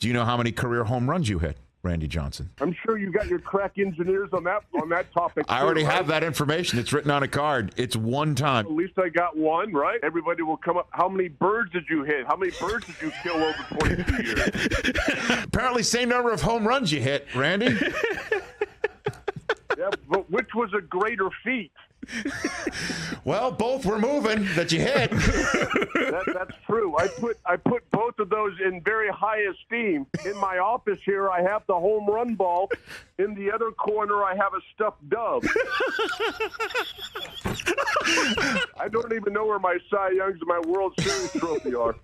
Do you know how many career home runs you hit, Randy Johnson? I'm sure you got your crack engineers on that topic. I already have that information. It's written on a card. It's one time. At least I got one, right? Everybody will come up. How many birds did you hit? How many birds did you kill over 22 years? Apparently, same number of home runs you hit, Randy. Yeah, but which was a greater feat? Well, both were moving that you hit. That's true. I put both of those in very high esteem. In my office here, I have the home run ball. In the other corner, I have a stuffed dove. I don't even know where my Cy Youngs and my World Series trophy are.